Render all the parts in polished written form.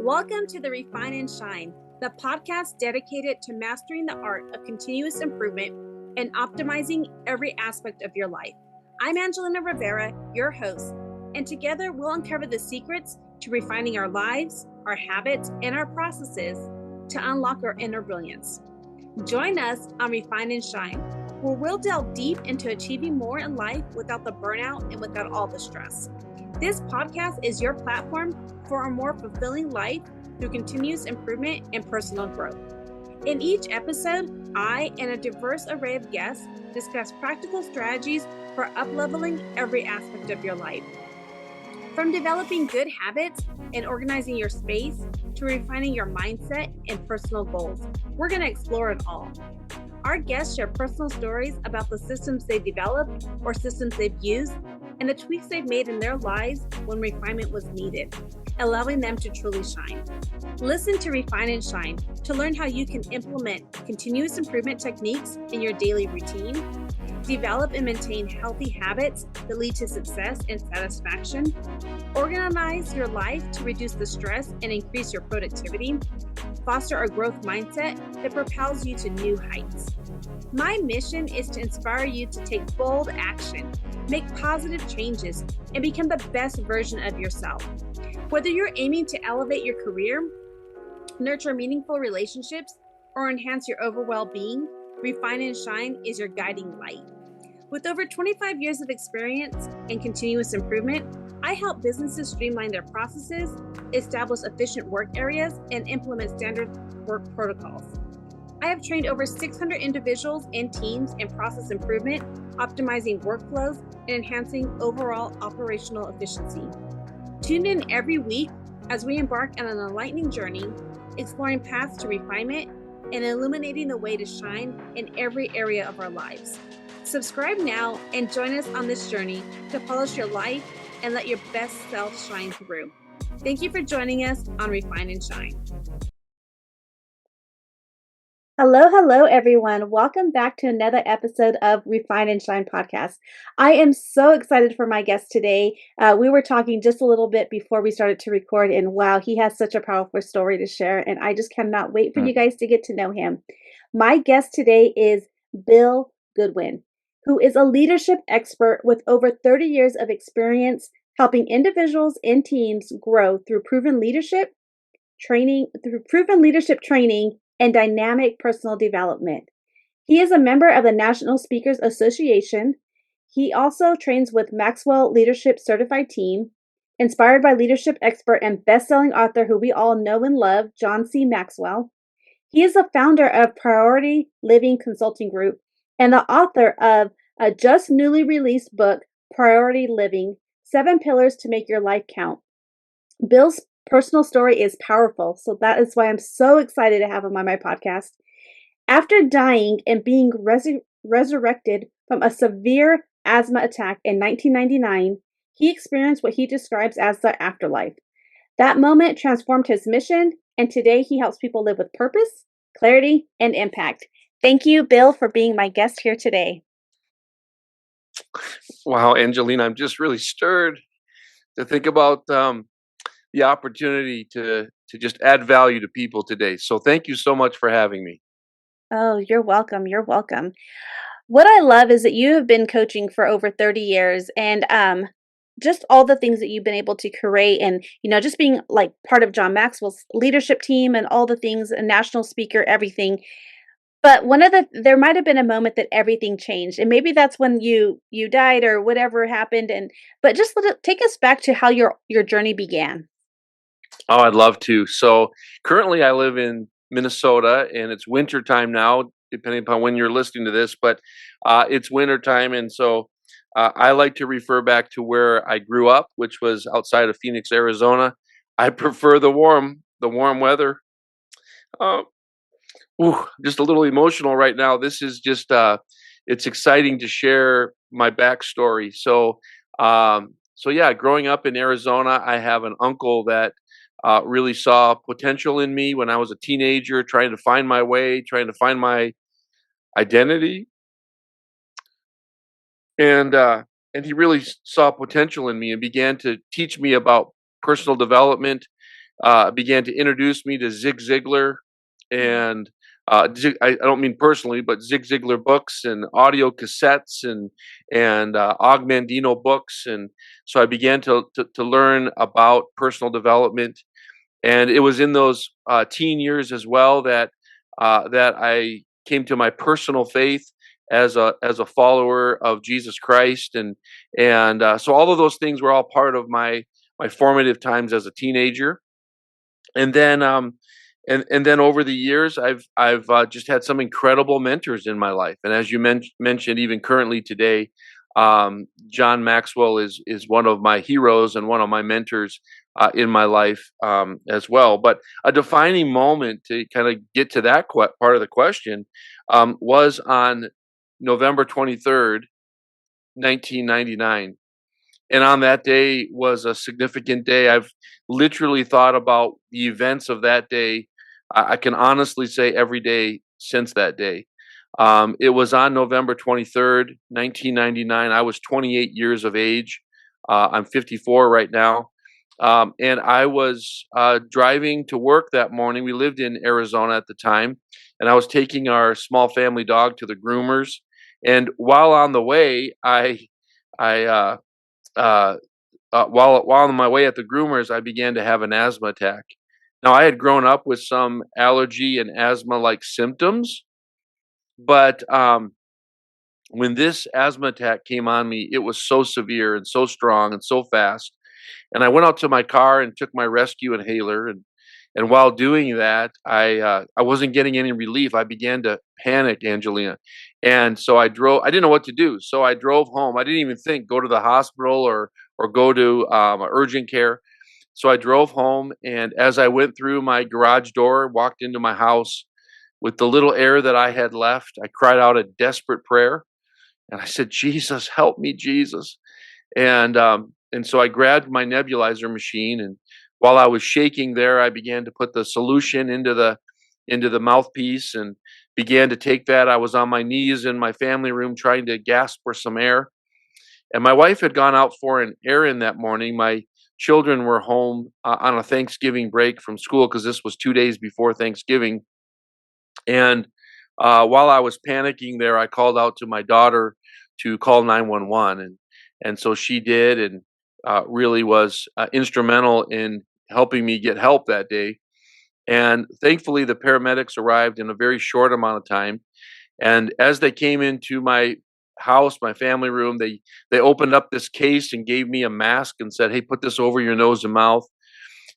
Welcome to the Refine and Shine, the podcast dedicated to mastering the art of continuous improvement and optimizing every aspect of your life. I'm Angelina Rivera, your host, and together we'll uncover the secrets to refining our lives, our habits, and our processes to unlock our inner brilliance. Join us on Refine and Shine, where we'll delve deep into achieving more in life without the burnout and without all the stress. This podcast is your platform for a more fulfilling life through continuous improvement and personal growth. In each episode, I and a diverse array of guests discuss practical strategies for up-leveling every aspect of your life. From developing good habits and organizing your space to refining your mindset and personal goals, we're going to explore it all. Our guests share personal stories about the systems they've developed or systems they've used and the tweaks they've made in their lives when refinement was needed, allowing them to truly shine. Listen to Refine and Shine to learn how you can implement continuous improvement techniques in your daily routine, develop and maintain healthy habits that lead to success and satisfaction, organize your life to reduce the stress and increase your productivity, foster a growth mindset that propels you to new heights. My mission is to inspire you to take bold action, make positive changes, and become the best version of yourself. Whether you're aiming to elevate your career, nurture meaningful relationships, or enhance your overall well-being, Refine and Shine is your guiding light. With over 25 years of experience in continuous improvement, I help businesses streamline their processes, establish efficient work areas, and implement standard work protocols. I have trained over 600 individuals and teams in process improvement, optimizing workflows, and enhancing overall operational efficiency. Tune in every week as we embark on an enlightening journey, exploring paths to refinement and illuminating the way to shine in every area of our lives. Subscribe now and join us on this journey to polish your life and let your best self shine through. Thank you for joining us on Refine and Shine. Hello, everyone. Welcome back to another episode of Refine and Shine podcast. I am so excited for my guest today. We were talking just a little bit before we started to record, and wow, he has such a powerful story to share, and I just cannot wait for you guys to get to know him. My guest today is Bill Goodwin, who is a leadership expert with over 30 years of experience helping individuals and teams grow through proven leadership training and dynamic personal development. He is a member of the National Speakers Association. He also trains with Maxwell Leadership Certified Team, inspired by leadership expert and best-selling author who we all know and love, John C. Maxwell. He is the founder of Priority Living Consulting Group and the author of a just newly released book, Priority Living: 7 Pillars to Make Your Life Count. Bill's personal story is powerful, so that is why I'm so excited to have him on my podcast. After dying and being resurrected from a severe asthma attack in 1999, he experienced what he describes as the afterlife. That moment transformed his mission, and today he helps people live with purpose, clarity, and impact. Thank you, Bill, for being my guest here today. Wow, Angelina, I'm just really stirred to think about the opportunity to just add value to people today. So thank you so much for having me. Oh, you're welcome. You're welcome. What I love is that you have been coaching for over 30 years and just all the things that you've been able to create and, just being like part of John Maxwell's leadership team and all the things, a national speaker, everything. But there might have been a moment that everything changed, and maybe that's when you died or whatever happened. But just take us back to how your journey began. Oh, I'd love to. So currently I live in Minnesota and it's winter time now, depending upon when you're listening to this, but it's winter time. And so I like to refer back to where I grew up, which was outside of Phoenix, Arizona. I prefer the warm weather. Just a little emotional right now. This is just, it's exciting to share my backstory. So yeah, growing up in Arizona, I have an uncle that really saw potential in me when I was a teenager, trying to find my way, trying to find my identity. And he really saw potential in me and began to teach me about personal development, began to introduce me to Zig Ziglar and I don't mean personally, but Zig Ziglar books and audio cassettes and Augmandino books, and so I began to learn about personal development. And it was in those teen years as well that I came to my personal faith as a follower of Jesus Christ, and so all of those things were all part of my formative times as a teenager. And then and then over the years I've just had some incredible mentors in my life, and as you mentioned, even currently today, John Maxwell is one of my heroes and one of my mentors in my life, as well. But a defining moment to kind of get to that part of the question was on November 23rd, 1999. And on that day was a significant day. I've literally thought about the events of that day. I can honestly say every day since that day. It was on November 23rd, 1999. I was 28 years of age. I'm 54 right now. And I was driving to work that morning. We lived in Arizona at the time, and I was taking our small family dog to the groomers. And while on the way, I while on my way at the groomers, I began to have an asthma attack. Now, I had grown up with some allergy and asthma-like symptoms, but when this asthma attack came on me, it was so severe and so strong and so fast. And I went out to my car and took my rescue inhaler, and while doing that, I wasn't getting any relief. I began to panic, Angelina, and so I drove. I didn't know what to do, so I drove home. I didn't even think go to the hospital or go to urgent care. So I drove home, and as I went through my garage door, walked into my house with the little air that I had left, I cried out a desperate prayer, and I said, "Jesus, help me, Jesus." And so I grabbed my nebulizer machine, and while I was shaking there, I began to put the solution into the mouthpiece and began to take that. I was on my knees in my family room trying to gasp for some air. And my wife had gone out for an errand that morning. My children were home on a Thanksgiving break from school because this was 2 days before Thanksgiving. And while I was panicking there, I called out to my daughter to call 911, and so she did, and really was instrumental in helping me get help that day. And thankfully, the paramedics arrived in a very short amount of time. And as they came into my house, my family room, they opened up this case and gave me a mask and said, "Hey, put this over your nose and mouth."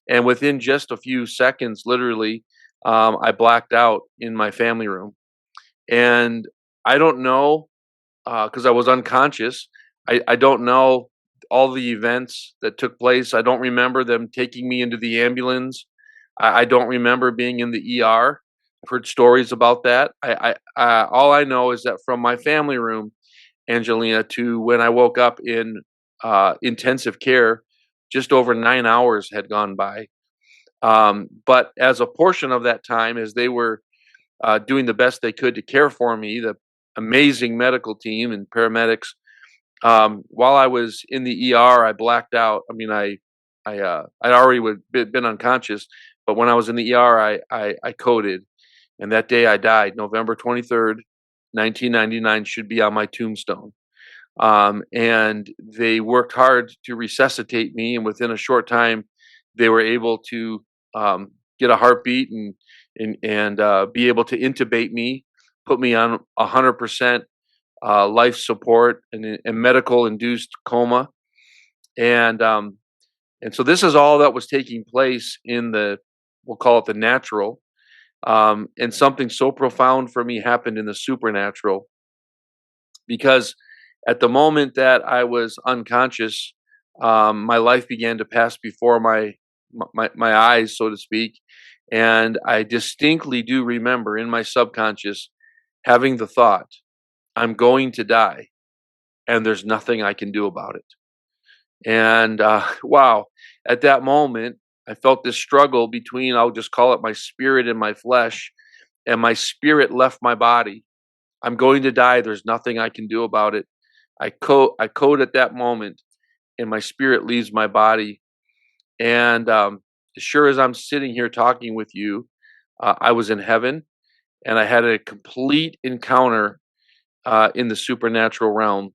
And within just a few seconds, literally, I blacked out in my family room. And I don't know, because I was unconscious. I don't know all the events that took place. I don't remember them taking me into the ambulance. I don't remember being in the ER. I've heard stories about that. All I know is that from my family room, Angelina, to when I woke up in intensive care, just over 9 hours had gone by. But as a portion of that time, as they were doing the best they could to care for me, the amazing medical team and paramedics, while I was in the ER, I blacked out. I mean, I'd already been unconscious, but when I was in the ER, I coded, and that day I died. November 23rd, 1999 should be on my tombstone. And they worked hard to resuscitate me, and within a short time, they were able to get a heartbeat and be able to intubate me, put me on 100% life support and medical induced coma, and and so this is all that was taking place in the, we'll call it the natural, and something so profound for me happened in the supernatural, because at the moment that I was unconscious, my life began to pass before my eyes, so to speak, and I distinctly do remember in my subconscious having the thought, "I'm going to die, and there's nothing I can do about it." And wow, at that moment, I felt this struggle between, I'll just call it my spirit and my flesh, and my spirit left my body. "I'm going to die. There's nothing I can do about it." I code at that moment, and my spirit leaves my body. And as sure as I'm sitting here talking with you, I was in heaven, and I had a complete encounter in the supernatural realm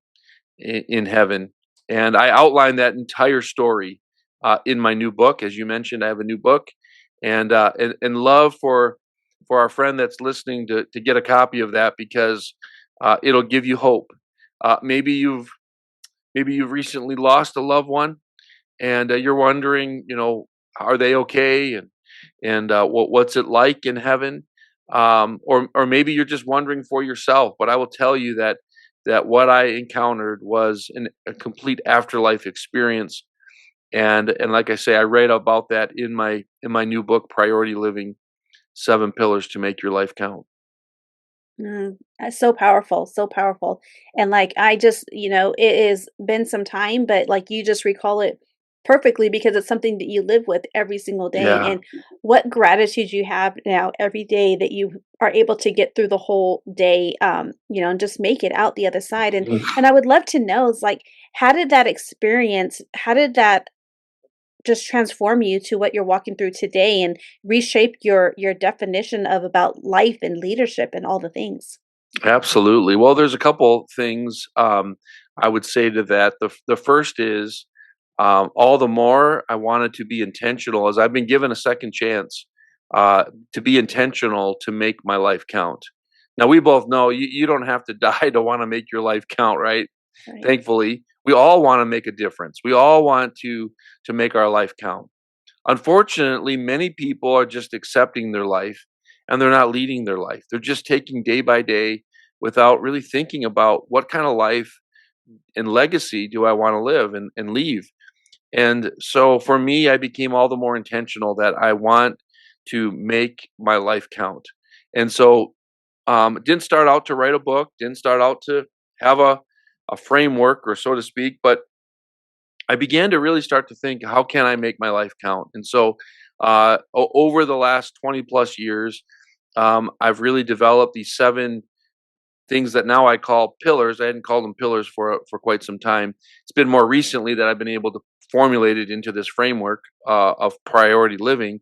in heaven. And I outline that entire story in my new book. As you mentioned, I have a new book, and love for our friend that's listening to get a copy of that, because it'll give you hope. Maybe you've recently lost a loved one, and you're wondering, are they okay, and what's it like in heaven? Or maybe you're just wondering for yourself. But I will tell you that what I encountered was a complete afterlife experience, and like I say, I write about that in my new book, Priority Living: 7 Pillars to Make Your Life Count. That's so powerful, so powerful. And like I just, it has been some time, but like you just recall it perfectly because it's something that you live with every single day. Yeah. And what gratitude you have now every day that you are able to get through the whole day, and just make it out the other side. And Mm. and I would love to know, is like, how did that just transform you to what you're walking through today and reshape your definition of about life and leadership and all the things? Absolutely. Well, there's a couple things I would say to that. The first is, all the more I wanted to be intentional, as I've been given a second chance to be intentional to make my life count. Now, we both know you don't have to die to want to make your life count, right? Right. Thankfully, we all want to make a difference. We all want to make our life count. Unfortunately, many people are just accepting their life, and they're not leading their life. They're just taking day by day without really thinking about what kind of life and legacy do I want to live and leave. And so for me, I became all the more intentional that I want to make my life count. And so didn't start out to write a book, didn't start out to have a framework, or so to speak, but I began to really start to think, how can I make my life count? And so over the last 20 plus years, I've really developed these 7 things that now I call pillars. I hadn't called them pillars for quite some time. It's been more recently that I've been able to formulate it into this framework of priority living.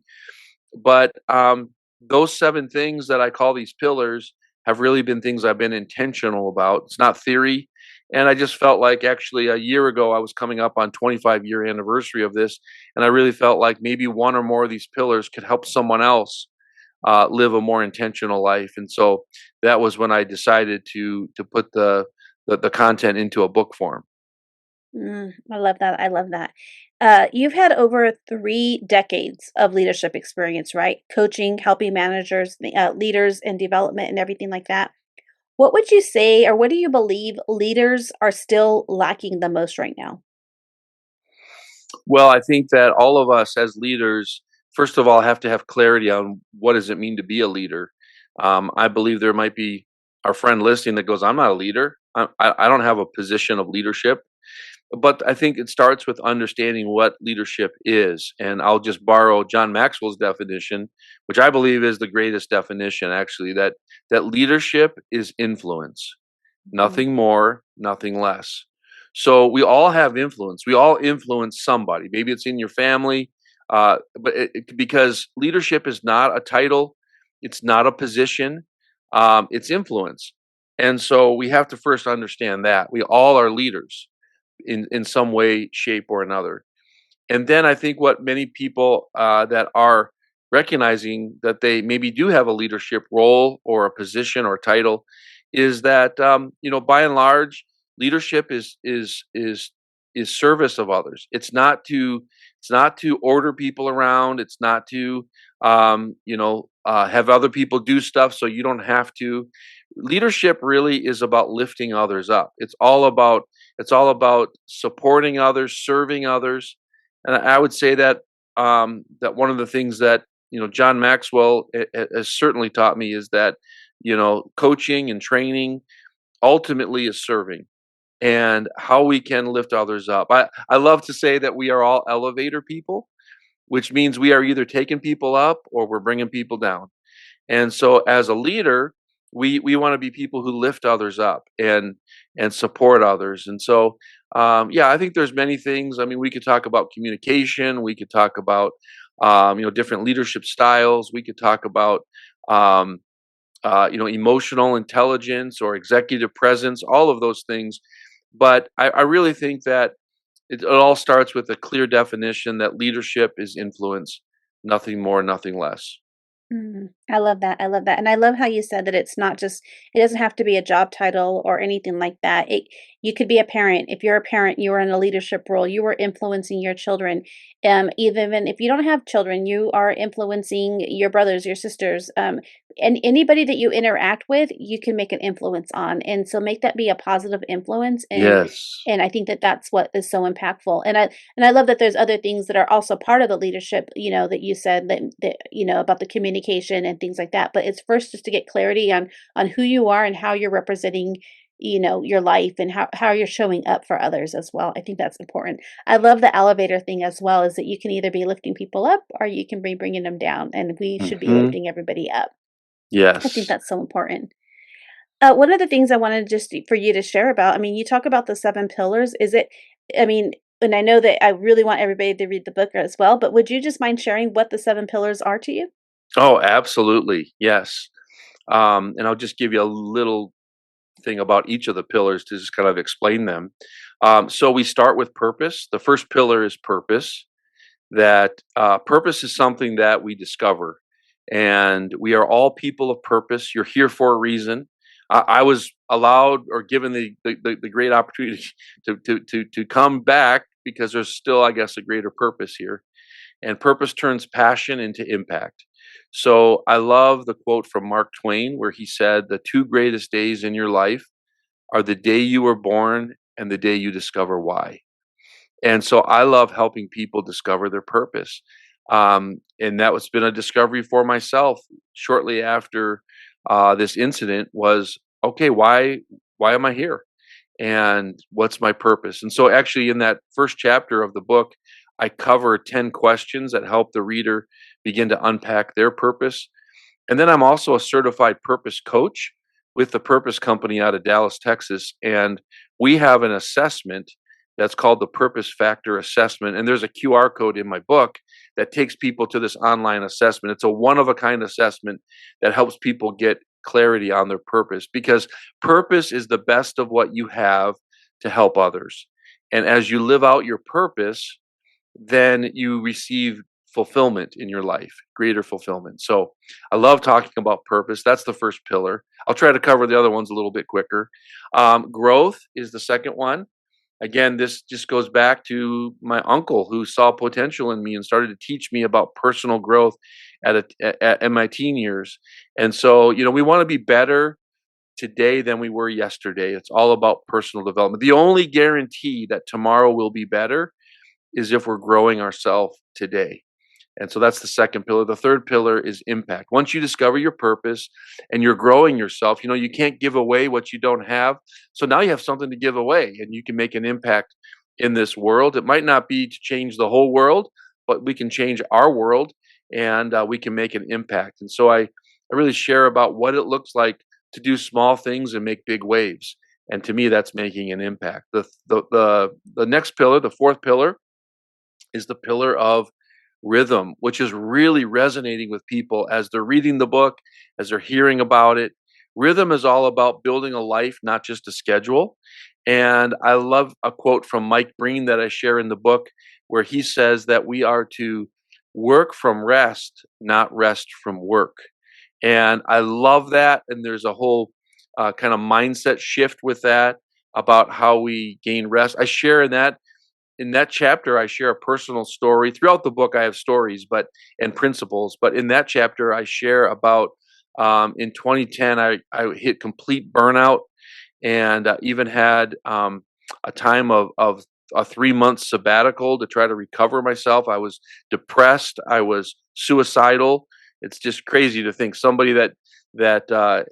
But those 7 things that I call these pillars have really been things I've been intentional about. It's not theory. And I just felt like, actually, a year ago, I was coming up on 25-year anniversary of this, and I really felt like maybe one or more of these pillars could help someone else live a more intentional life. And so that was when I decided to put the content into a book form. I love that. I love that. You've had over 3 decades of leadership experience, right? Coaching, helping managers, leaders in development, and everything like that. What would you say, or what do you believe leaders are still lacking the most right now? Well, I think that all of us as leaders, first of all, have to have clarity on what does it mean to be a leader. I believe there might be our friend listening that goes, "I'm not a leader. I don't have a position of leadership." But I think it starts with understanding what leadership is. And I'll just borrow John Maxwell's definition, which I believe is the greatest definition, actually, that leadership is influence. Mhm. Nothing more, nothing less. So we all have influence. We all influence somebody. Maybe it's in your family, because leadership is not a title, it's not a position, it's influence. And so we have to first understand that we all are leaders in some way, shape, or another. And then I think what many people that are recognizing that they maybe do have a leadership role or a position or title is that, by and large, leadership is service of others. It's not to order people around. It's not to have other people do stuff so you don't have to. Leadership really is about lifting others up. It's all about supporting others, serving others. And I would say that one of the things that John Maxwell has certainly taught me is that coaching and training ultimately is serving, and how we can lift others up. I love to say that we are all elevator people, which means we are either taking people up or we're bringing people down. And so as a leader, we want to be people who lift others up and support others. And so yeah, I think there's many things. I mean, we could talk about communication, we could talk about different leadership styles. We could talk about, um, emotional intelligence or executive presence, all of those things. But I really think that it all starts with a clear definition that leadership is influence, nothing more, nothing less. I love that. I love that. And I love how you said that it's not just, it doesn't have to be a job title or anything like that. You could be a parent. If you're a parent, you are in a leadership role, you are influencing your children. Even if you don't have children, you are influencing your brothers, your sisters, and anybody that you interact with, you can make an influence on. And so make that be a positive influence. Yes. And I think that that's what is so impactful. And I love that there's other things that are also part of the leadership, that you said that about the communication and things like that. But it's first just to get clarity on who you are and how you're representing, your life and how you're showing up for others as well. I think that's important. I love the elevator thing as well, is that you can either be lifting people up or you can be bringing them down, and we should be Hmm. lifting everybody up. I think Yes. that's so important. One of the things I wanted just for you to share about, I mean, you talk about the 7 pillars. I mean, and I know that I really want everybody to read the book as well, but would you just mind sharing what the 7 pillars are to you? Oh, absolutely. Yes. And I'll just give you a little thing about each of the pillars to just kind of explain them. So we start with purpose. The first pillar is purpose. That purpose is something that we discover, and we are all people of purpose. You're here for a reason. I was allowed or given the great opportunity to come back because there's still, I guess, a greater purpose here, and purpose turns passion into impact. So I love the quote from Mark Twain where he said, "The two greatest days in your life are the day you were born and the day you discover why." And so I love helping people discover their purpose. And that was been a discovery for myself shortly after this incident was, okay, why am I here? And what's my purpose? And so actually in that first chapter of the book, I cover 10 questions that help the reader begin to unpack their purpose. And then I'm also a certified purpose coach with the Purpose Company out of Dallas, Texas. And we have an assessment that's called the Purpose Factor Assessment. And there's a QR code in my book that takes people to this online assessment. It's a one of a kind assessment that helps people get clarity on their purpose, because purpose is the best of what you have to help others. And as you live out your purpose, then you receive fulfillment in your life, greater fulfillment. So I love talking about purpose. That's the first pillar. I'll try to cover the other ones a little bit quicker. Growth is the second one. Again, this just goes back to my uncle who saw potential in me and started to teach me about personal growth in my teen years. And so, we want to be better today than we were yesterday. It's all about personal development. The only guarantee that tomorrow will be better is if we're growing ourselves today. And so that's the second pillar. The third pillar is impact. Once you discover your purpose and you're growing yourself, you can't give away what you don't have. So now you have something to give away and you can make an impact in this world. It might not be to change the whole world, but we can change our world, and we can make an impact. And so I really share about what it looks like to do small things and make big waves. And to me, that's making an impact. The next pillar, the fourth pillar, is the pillar of rhythm, which is really resonating with people as they're reading the book, as they're hearing about it. Rhythm is all about building a life, not just a schedule. And I love a quote from Mike Breen that I share in the book where he says that we are to work from rest, not rest from work. And I love that. And there's a whole kind of mindset shift with that about how we gain rest. I share in that chapter, I share a personal story. Throughout the book, I have stories, and principles. But in that chapter, I share about in 2010, I hit complete burnout, and even had a time of a 3 month sabbatical to try to recover myself. I was depressed. I was suicidal. It's just crazy to think somebody that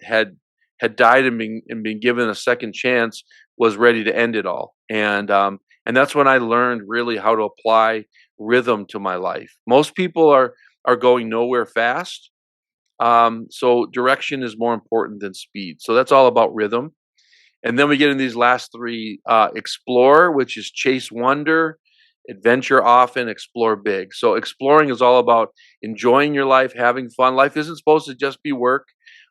had died and been given a second chance was ready to end it all. And that's when I learned really how to apply rhythm to my life. Most people are going nowhere fast. So direction is more important than speed. So that's all about rhythm. And then we get in these last three, explore, which is chase wonder, adventure often, explore big. So exploring is all about enjoying your life, having fun. Life isn't supposed to just be work.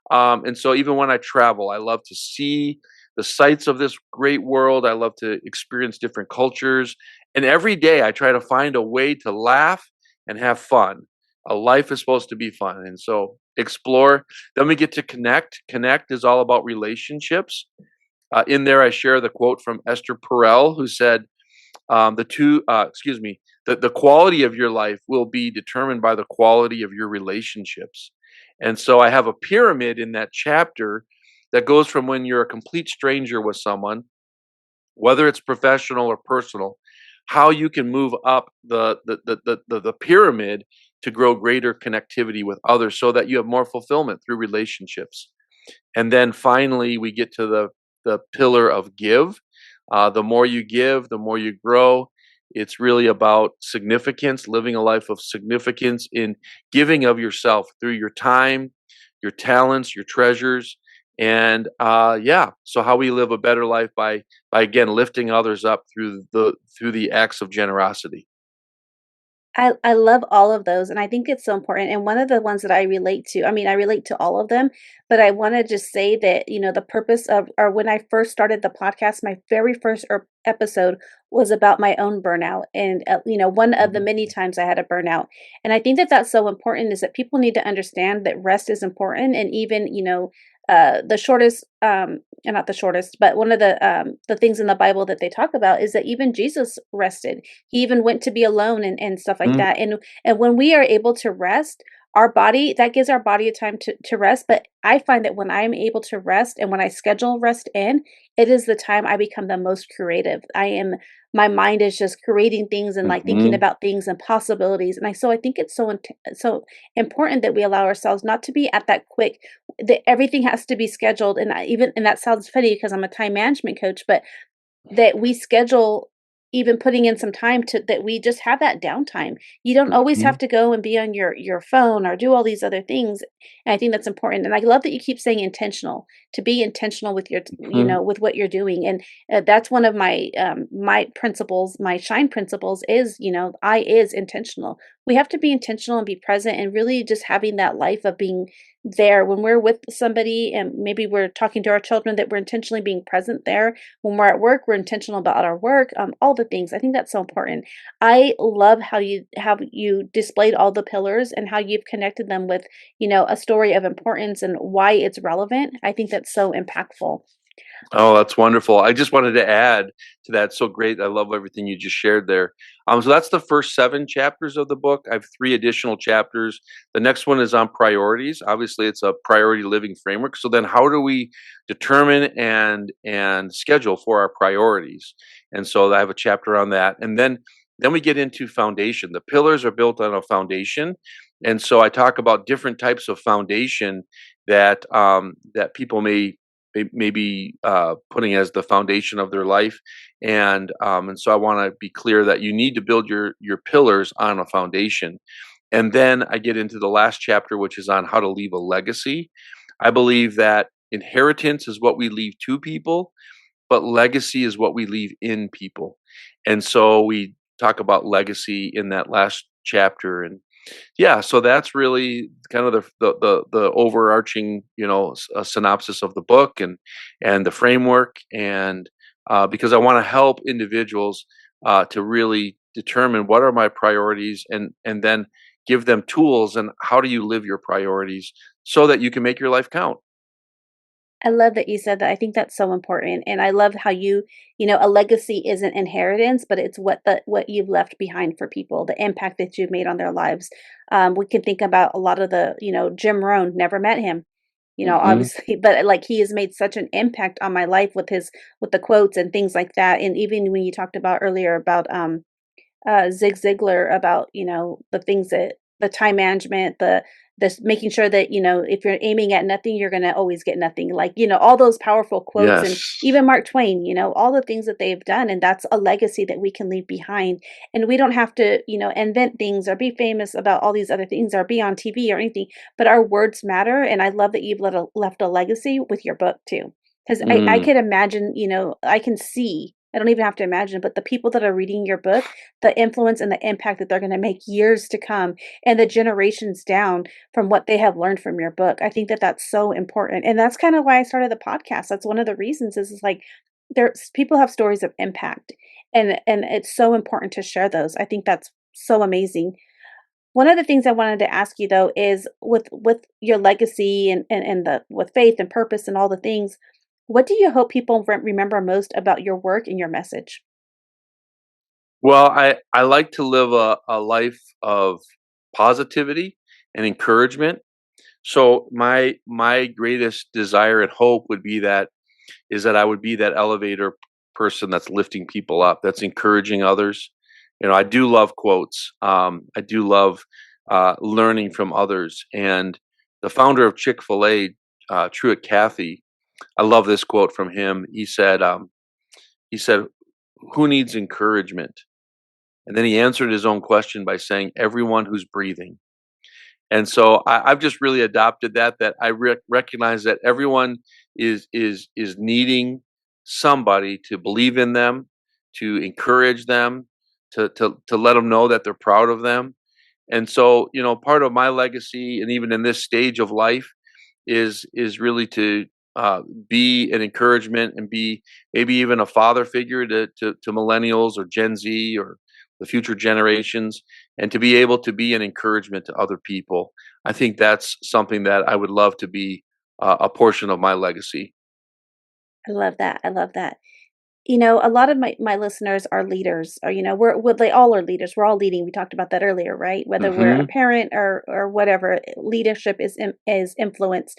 And so even when I travel, I love to see the sights of this great world. I love to experience different cultures. And every day I try to find a way to laugh and have fun. A life is supposed to be fun. And so explore. Then we get to connect. Connect is all about relationships. In there, I share the quote from Esther Perel, who said, the quality of your life will be determined by the quality of your relationships. And so I have a pyramid in that chapter that goes from when you're a complete stranger with someone, whether it's professional or personal, how you can move up the pyramid to grow greater connectivity with others so that you have more fulfillment through relationships. And then finally, we get to the pillar of give. The more you give, the more you grow. It's really about significance, living a life of significance in giving of yourself through your time, your talents, your treasures. And so how we live a better life by again lifting others up through the acts of generosity. I love all of those, and I think it's so important, and one of the ones that I relate to, I mean, I relate to all of them, but I wanna just say that, the purpose of or when I first started the podcast, my very first episode was about my own burnout, and, one of the Mhm. many times I had a burnout, and I think that that's so important is that people need to understand that rest is important, and even, the shortest, and not the shortest, but one of the things in the Bible that they talk about is that even Jesus rested. He even went to be alone and stuff like Mm, that. And when we are able to rest, our body that gives our body a time to rest. But I find that when I'm able to rest and when I schedule rest in, it is the time I become the most creative. My mind is just creating things and like thinking mhm, about things and possibilities. And I think it's so important that we allow ourselves not to be at that quick that everything has to be scheduled. And that sounds funny because I'm a time management coach, but that we schedule even putting in some time to that we just have that downtime. You don't always have mhm, to go and be on your phone or do all these other things, and I think that's important, and I love that you keep saying intentional, to be intentional with mhm, with what you're doing, and, that's one of my principles, my SHINE principles is, I is intentional. We have to be intentional and be present and really just having that life of being there when we're with somebody and maybe we're talking to our children that we're intentionally being present there when we're at work, we're intentional about our work, all the things. I think that's so important. I love how you displayed all the pillars and how you've connected them with, a story of importance and why it's relevant. I think that's so impactful. Oh, that's wonderful. I just wanted to add to that. So great. I love everything you just shared there. So that's the first 7 chapters of the book. I have 3 additional chapters. The next one is on priorities. Obviously, it's a priority living framework. So then how do we determine and schedule for our priorities? And so I have a chapter on that. And then we get into foundation. The pillars are built on a foundation. And so I talk about different types of foundation that people maybe putting as the foundation of their life, and so I want to be clear that you need to build your pillars on a foundation. And then I get into the last chapter, which is on how to leave a legacy. I believe that inheritance is what we leave to people, but legacy is what we leave in people. And so we talk about legacy in that last chapter. And yeah, so that's really kind of the overarching, synopsis of the book and the framework, and because I want to help individuals to really determine what are my priorities, and then give them tools and how do you live your priorities so that you can make your life count. I love that you said that. I think that's so important. And I love how a legacy isn't inheritance, but it's what you've left behind for people, the impact that you've made on their lives. We can think about a lot of Jim Rohn, never met him, Hmm. obviously, but like he has made such an impact on my life with the quotes and things like that. And even when you talked about earlier about Zig Ziglar about, the things that the time management, this making sure that, if you're aiming at nothing, you're gonna always get nothing. Like, all those powerful quotes and Yes. even Mark Twain, all the things that they've done, and that's a legacy that we can leave behind. And we don't have to, invent things or be famous about all these other things or be on TV or anything, but our words matter. And I love that you've left a legacy with your book too. Because I Mm. could imagine, I can see I don't even have to imagine, but the people that are reading your book, the influence and the impact that they're going to make years to come and the generations down from what they have learned from your book. I think that that's so important. And that's kind of why I started the podcast. That's one of the reasons is like there's people have stories of impact and it's so important to share those. I think that's so amazing. One of the things I wanted to ask you though is with your legacy and the with faith and purpose and all the things, what do you hope people remember most about your work and your message? Well, I like to live a life of positivity and encouragement. So my greatest desire and hope would be that is that I would be that elevator person that's lifting people up, that's encouraging others. You know, I do love quotes. I do love learning from others. And the founder of Chick-fil-A, Truett Cathy, I love this quote from him. He said, "Who needs encouragement?" And then he answered his own question by saying, "Everyone who's breathing." And so I've just really adopted that I recognize that everyone is needing somebody to believe in them, to encourage them, to let them know that they're proud of them. And so, you know, part of my legacy, and even in this stage of life, is really to be an encouragement and be maybe even a father figure to millennials or Gen Z or the future generations, and to be able to be an encouragement to other people. I think that's something that I would love to be a portion of my legacy. I love that. I love that. You know, a lot of my listeners are leaders, or we're they all are leaders. We're all leading. We talked about that earlier, right? Whether we're a Hmm. parent or whatever, leadership is influence.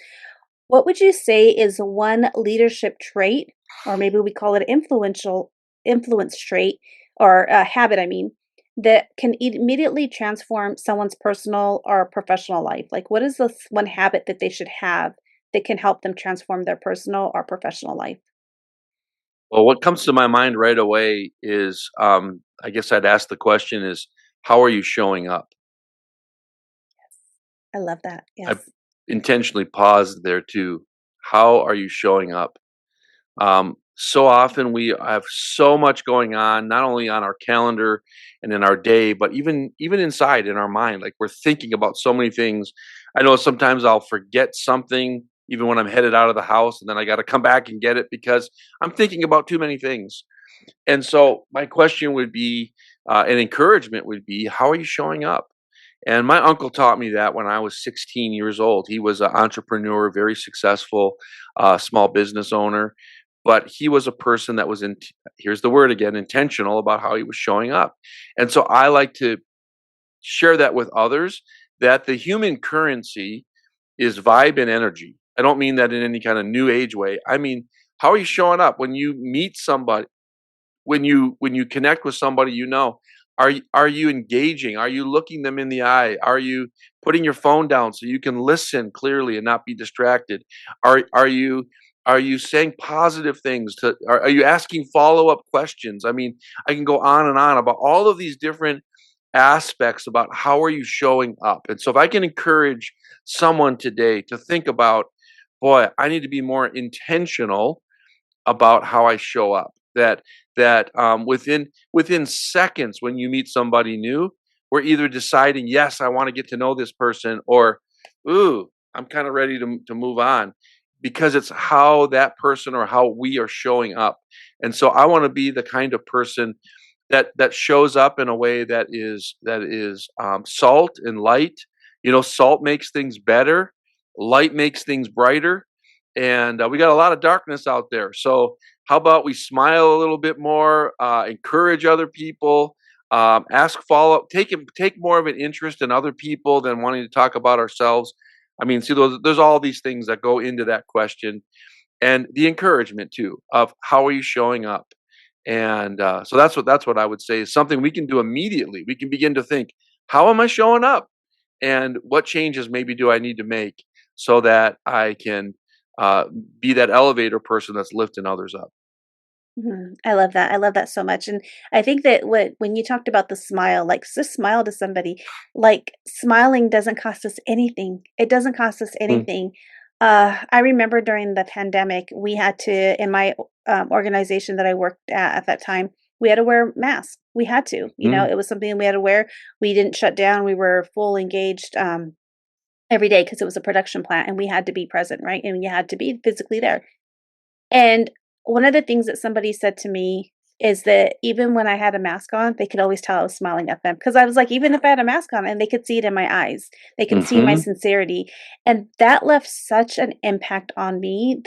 What would you say is one leadership trait, or maybe we call it influential influence trait or habit, I mean, that can immediately transform someone's personal or professional life? Like, what is this one habit that they should have that can help them transform their personal or professional life? Well, what comes to my mind right away is, I guess I'd ask the question is, how are you showing up? I love that. I Yes. intentionally paused there too. How are you showing up? So often we have so much going on, not only on our calendar and in our day, but even inside in our mind. Like we're thinking about so many things. I know sometimes I'll forget something even when I'm headed out of the house, and then I got to come back and get it because I'm thinking about too many things. And so my question would be, an encouragement would be, how are you showing up? And my uncle taught me that when I was 16 years old. He was an entrepreneur, very successful small business owner, but he was a person that was here's the word again, intentional about how he was showing up. And so I like to share that with others, that the human currency is vibe and energy. I don't mean that in any kind of new age way. I mean, how are you showing up when you meet somebody, when you connect with somebody, are you engaging? Are you looking them in the eye? Are you putting your phone down so you can listen clearly and not be distracted? Are you saying positive things to are you asking follow-up questions? I mean, I can go on and on about all of these different aspects about how are you showing up. And so if I can encourage someone today to think about, boy, I need to be more intentional about how I show up. Within seconds when you meet somebody new, we're either deciding, yes, I want to get to know this person, or, ooh, I'm kind of ready to move on, because it's how that person or how we are showing up. And so I want to be the kind of person that shows up in a way that is salt and light. You know, salt makes things better, light makes things brighter, and we got a lot of darkness out there. So how about we smile a little bit more, encourage other people, ask follow up, take more of an interest in other people than wanting to talk about ourselves. I mean, see, there's all these things that go into that question, and the encouragement too of how are you showing up. And so that's what I would say is something we can do immediately. We can begin to think, how am I showing up, and what changes maybe do I need to make so that I can uh, be that elevator person that's lifting others up. Mhm. I love that. I love that so much. And I think that when you talked about the smile, like just smile to somebody, like smiling doesn't cost us anything. It doesn't cost us Mm. anything. I remember during the pandemic, we had to, in my organization that I worked at that time, we had to wear masks. We had to, Mm, it was something we had to wear. We didn't shut down. We were full engaged every day because it was a production plant and we had to be present, right? And you had to be physically there. And one of the things that somebody said to me is that even when I had a mask on, they could always tell I was smiling at them because I was like, even if I had a mask on and they could see it in my eyes, they can see my mhm, sincerity. And that left such an impact on me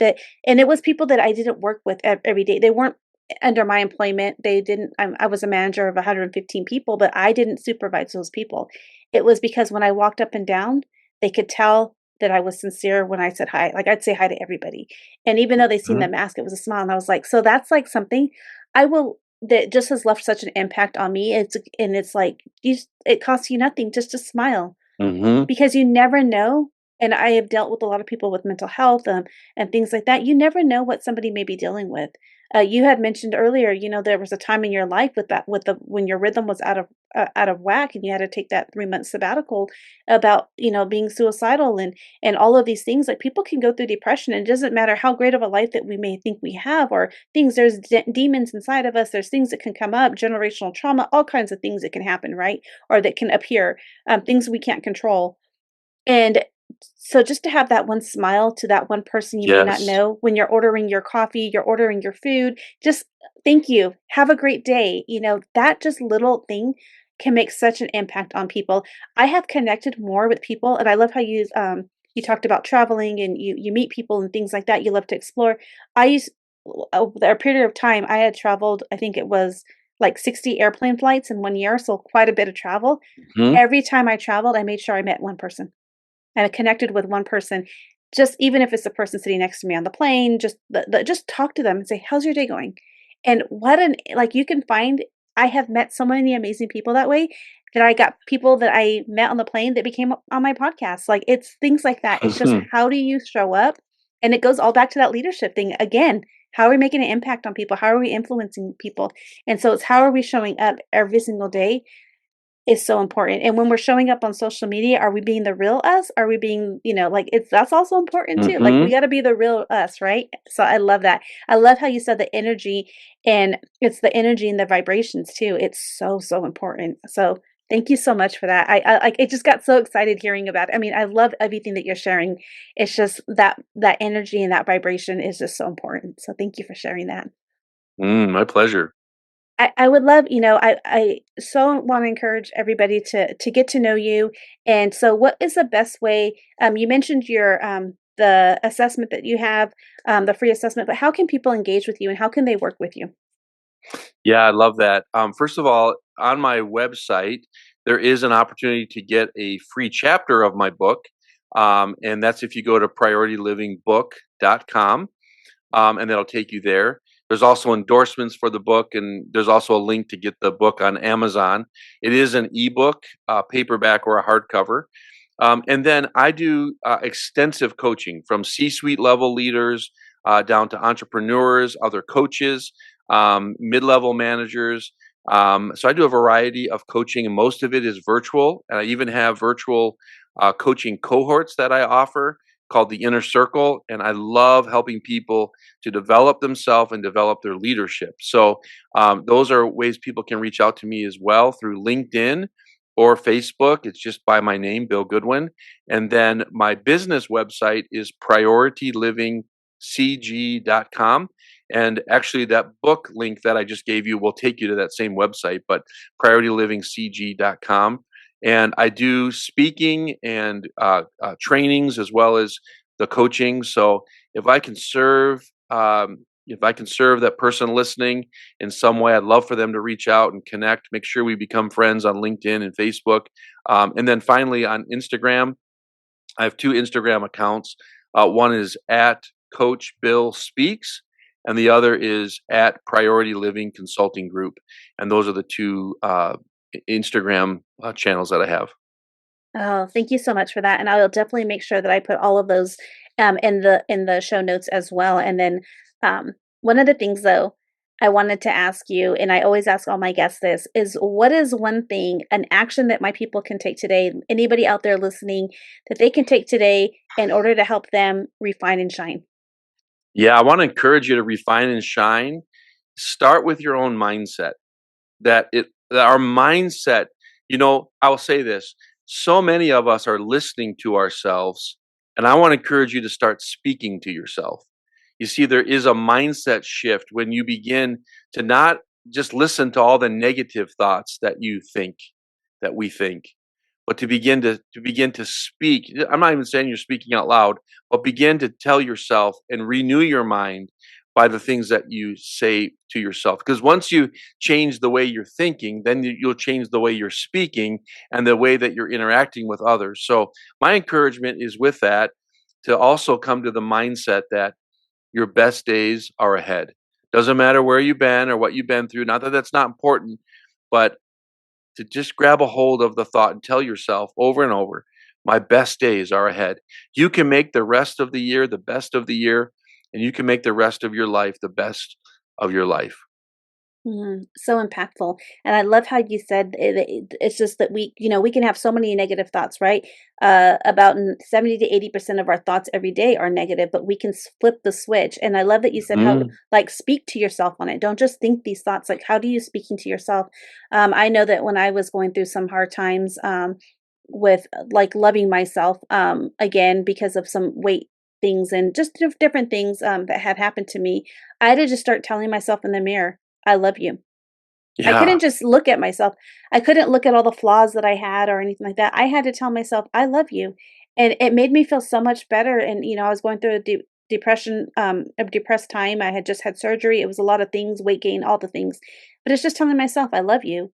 and it was people that I didn't work with every day. They weren't under my employment. They didn't, I was a manager of 115 people, but I didn't supervise those people. It was because when I walked up and down, they could tell that I was sincere when I said hi. Like I'd say hi to everybody. And even though they seen the mhm. mask, it was a smile, and I was like, "So that's, like, something I will that just has left such an impact on me." It's like, it costs you nothing just to smile Mhm. because you never know, and I have dealt with a lot of people with mental health, and things like that. You never know what somebody may be dealing with. You had mentioned earlier, there was a time in your life with the when your rhythm was out of whack, and you had to take that 3 month sabbatical about being suicidal and all of these things. Like people can go through depression, and it doesn't matter how great of a life that we may think we have, or things. There's demons inside of us. There's things that can come up, generational trauma, all kinds of things that can happen, right? Or that can appear, things we can't control. And so just to have that one smile to that one person you may not Yes. know when you're ordering your coffee, you're ordering your food, just thank you. Have a great day. That just little thing can make such an impact on people. I have connected more with people, and I love how you talked about traveling and you meet people and things like that. You love to explore. I used over a period of time I had traveled, I think it was like 60 airplane flights in 1 year, so quite a bit of travel. Mhm. Every time I traveled, I made sure I met one person. I connected with one person, just even if it's the person sitting next to me on the plane, just talk to them and say, "How's your day going?" And what an like you can find I have met so many amazing people that way that I got people that I met on the plane that became on my podcast. Like it's things like that. It's just Mhm. how do you show up? And it goes all back to that leadership thing again. How are we making an impact on people? How are we influencing people? And so it's how are we showing up every single day is so important. And when we're showing up on social media, are we being the real us? Are we being, like that's also important too. Like we Mhm. got to be the real us, right? So I love that. I love how you said the energy and it's the energy and the vibrations too. It's so, so important. So thank you so much for that. I like it just got so excited hearing about it. I mean, I love everything that you're sharing. It's just that energy and that vibration is just so important. So thank you for sharing that. My pleasure. I would love, I so want to encourage everybody to get to know you. And so what is the best way? You mentioned your the assessment that you have, the free assessment, but how can people engage with you and how can they work with you? Yeah, I love that. First of all, on my website, there is an opportunity to get a free chapter of my book. And that's if you go to PriorityLivingBook.com, and that'll take you there. There's also endorsements for the book, and there's also a link to get the book on Amazon. It is an ebook, paperback, or a hardcover. And then I do extensive coaching from C suite level leaders down to entrepreneurs, other coaches, mid level managers. So I do a variety of coaching, and most of it is virtual. And I even have virtual coaching cohorts that I offer called the Inner Circle. And I love helping people to develop themselves and develop their leadership. So those are ways people can reach out to me as well through LinkedIn or Facebook. It's just by my name, Bill Goodwin. And then my business website is PriorityLivingCG.com. And actually, that book link that I just gave you will take you to that same website, but PriorityLivingCG.com. And I do speaking and trainings as well as the coaching. So if I can serve, if I can serve that person listening in some way, I'd love for them to reach out and connect. Make sure we become friends on LinkedIn and Facebook, and then finally on Instagram. I have two Instagram accounts. One is at Coach Bill Speaks, and the other is at Priority Living Consulting Group. And those are the two Instagram channels that I have. Oh, thank you so much for that. And I will definitely make sure that I put all of those in the show notes as well. And then one of the things though I wanted to ask you, and I always ask all my guests this, is what is one thing, an action that my people can take today, anybody out there listening, that they can take today in order to help them refine and shine? Yeah, I want to encourage you to refine and shine. Start with your own mindset. That our mindset, I'll say this. So many of us are listening to ourselves, and I want to encourage you to start speaking to yourself. You see, there is a mindset shift when you begin to not just listen to all the negative thoughts that we think, but to begin to speak. I'm not even saying you're speaking out loud, but begin to tell yourself and renew your mind by the things that you say to yourself. Because once you change the way you're thinking, then you'll change the way you're speaking and the way that you're interacting with others. So my encouragement is with that, to also come to the mindset that your best days are ahead. Doesn't matter where you've been or what you've been through. Not that that's not important, but to just grab a hold of the thought and tell yourself over and over, my best days are ahead. You can make the rest of the year the best of the year, and you can make the rest of your life the best of your life. So impactful. And I love how you said it's just that we can have so many negative thoughts, right? About 70 to 80% of our thoughts every day are negative, but we can flip the switch. And I love that you said how, Mm, like, speak to yourself on it. Don't just think these thoughts. Like, how do you speaking to yourself? I know that when I was going through some hard times, with like loving myself, again, because of some weight things and just different things, that had happened to me, I had to just start telling myself in the mirror, I love you. I yeah. couldn't just look at myself. I couldn't look at all the flaws that I had or anything like that. I had to tell myself, "I love you." And it made me feel so much better, and, I was going through depression, a depressed time. I had just had surgery. It was a lot of things, weight gain, all the things. But it's just telling myself, "I love you."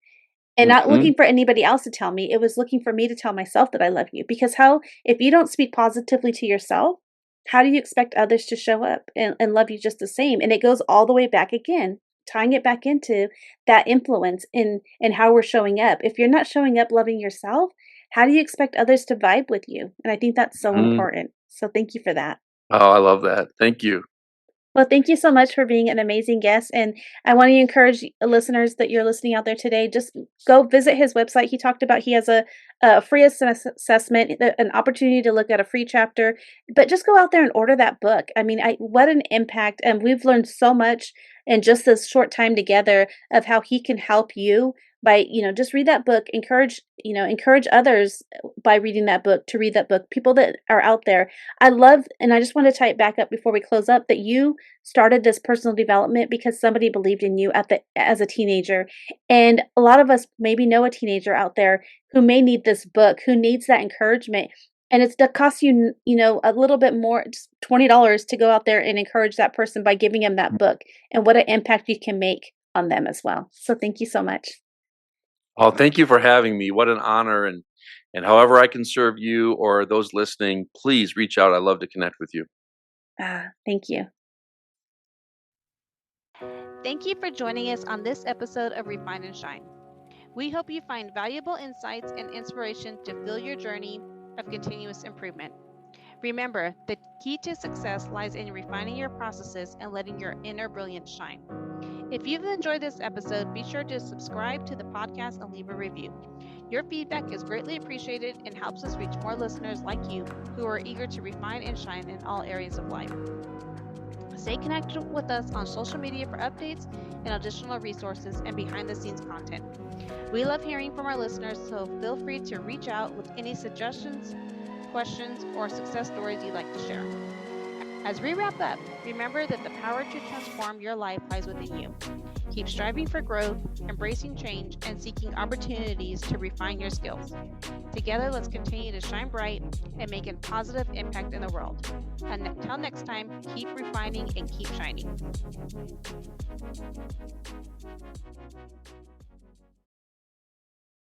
And not Hmm. looking for anybody else to tell me. It was looking for me to tell myself that I love you. Because how if you don't speak positively to yourself, how do you expect others to show up and love you just the same? And it goes all the way back again, tying it back into that influence in how we're showing up. If you're not showing up loving yourself, how do you expect others to vibe with you? And I think that's so Hmm. important. So thank you for that. Oh, I love that. Thank you. Well, thank you so much for being an amazing guest. And I want to encourage listeners that you're listening out there today, just go visit his website. He talked about he has a free assessment, an opportunity to look at a free chapter, but just go out there and order that book. I mean, what an impact. And we've learned so much in just this short time together of how he can help you by, just read that book, encourage others by reading that book to read that book, people that are out there. I love, and I just want to tie it back up before we close up, that you started this personal development because somebody believed in you as a teenager. And a lot of us maybe know a teenager out there who may need this book, who needs that encouragement. And it's that costs you, a little bit more, just $20 to go out there and encourage that person by giving them that book, and what an impact you can make on them as well. So thank you so much. Oh, thank you for having me. What an honor. And however I can serve you or those listening, please reach out. I love to connect with you. Thank you. Thank you for joining us on this episode of Refine and Shine. We hope you find valuable insights and inspiration to fill your journey of continuous improvement. Remember, the key to success lies in refining your processes and letting your inner brilliance shine. If you've enjoyed this episode, be sure to subscribe to the podcast and leave a review. Your feedback is greatly appreciated and helps us reach more listeners like you who are eager to refine and shine in all areas of life. Stay connected with us on social media for updates and additional resources and behind the scenes content. We love hearing from our listeners, so feel free to reach out with any suggestions, questions, or success stories you'd like to share. As we wrap up, remember that the power to transform your life lies within you. Keep striving for growth, embracing change, and seeking opportunities to refine your skills. Together, let's continue to shine bright and make a positive impact in the world. Until next time, keep refining and keep shining.